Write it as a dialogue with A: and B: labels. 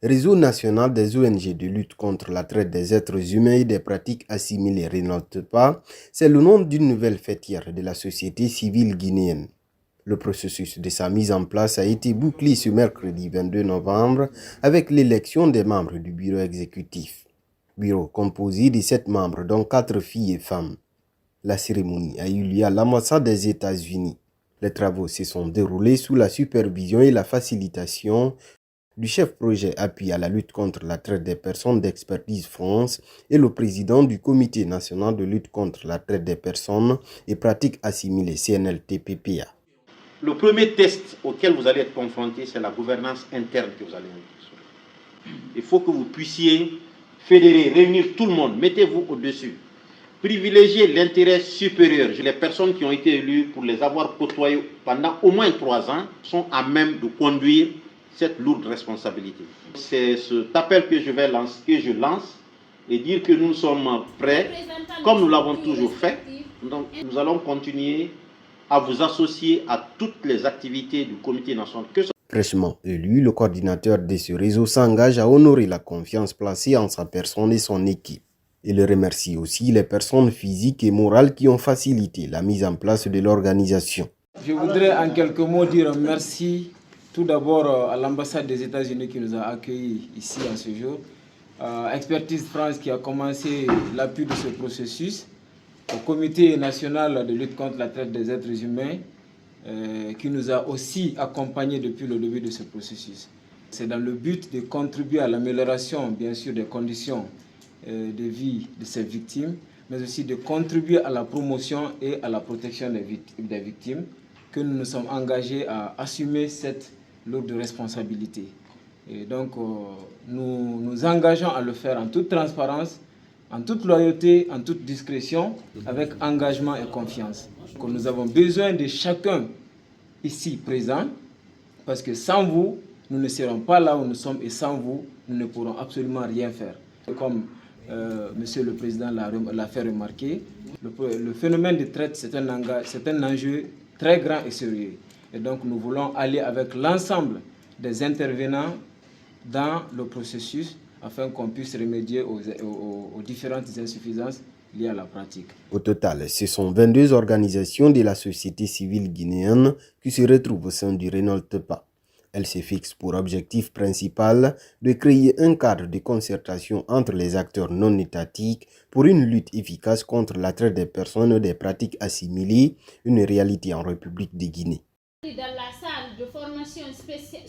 A: Réseau national des ONG de lutte contre la traite des êtres humains et des pratiques assimilées RENALTEPA, c'est le nom d'une nouvelle fêtière de la société civile guinéenne. Le processus de sa mise en place a été bouclé ce mercredi 22 novembre avec l'élection des membres du bureau exécutif. Bureau composé de 7 membres, dont 4 filles et femmes. La cérémonie a eu lieu à l'ambassade des États-Unis. Les travaux se sont déroulés sous la supervision et la facilitation du chef projet appui à la lutte contre la traite des personnes d'Expertise France et le président du Comité national de lutte contre la traite des personnes et pratiques assimilées CNLT-PPA.
B: Le premier test auquel vous allez être confronté, c'est la gouvernance interne que vous allez mettre. Il faut que vous puissiez fédérer, réunir tout le monde, mettez-vous au-dessus. Privilégier l'intérêt supérieur. Les personnes qui ont été élues, pour les avoir côtoyées pendant au moins 3 ans, sont à même de conduire cette lourde responsabilité. C'est cet appel que je lance et dire que nous sommes prêts, comme nous l'avons toujours fait. Donc nous allons continuer à vous associer à toutes les activités du comité national.
A: Fraîchement élu, le coordinateur de ce réseau s'engage à honorer la confiance placée en sa personne et son équipe. Il remercie aussi les personnes physiques et morales qui ont facilité la mise en place de l'organisation.
C: Je voudrais en quelques mots dire merci tout d'abord à l'ambassade des États-Unis qui nous a accueillis ici en ce jour, à Expertise France qui a commencé l'appui de ce processus, au Comité national de lutte contre la traite des êtres humains qui nous a aussi accompagnés depuis le début de ce processus. C'est dans le but de contribuer à l'amélioration, bien sûr, des conditions de vie de ces victimes, mais aussi de contribuer à la promotion et à la protection des victimes, que nous nous sommes engagés à assumer cette lourde responsabilité. Et donc, nous nous engageons à le faire en toute transparence, en toute loyauté, en toute discrétion, avec engagement et confiance. Donc, nous avons besoin de chacun ici présent, parce que sans vous, nous ne serons pas là où nous sommes et sans vous, nous ne pourrons absolument rien faire. Comme Monsieur le Président l'a fait remarquer, le phénomène de traite, c'est un enjeu très grand et sérieux. Et donc nous voulons aller avec l'ensemble des intervenants dans le processus afin qu'on puisse remédier aux différentes insuffisances liées à la pratique.
A: Au total, ce sont 22 organisations de la société civile guinéenne qui se retrouvent au sein du RENALTEPA. Elle se fixe pour objectif principal de créer un cadre de concertation entre les acteurs non étatiques pour une lutte efficace contre la traite des personnes et des pratiques assimilées, une réalité en République de Guinée.
D: Dans la salle de formation spéciale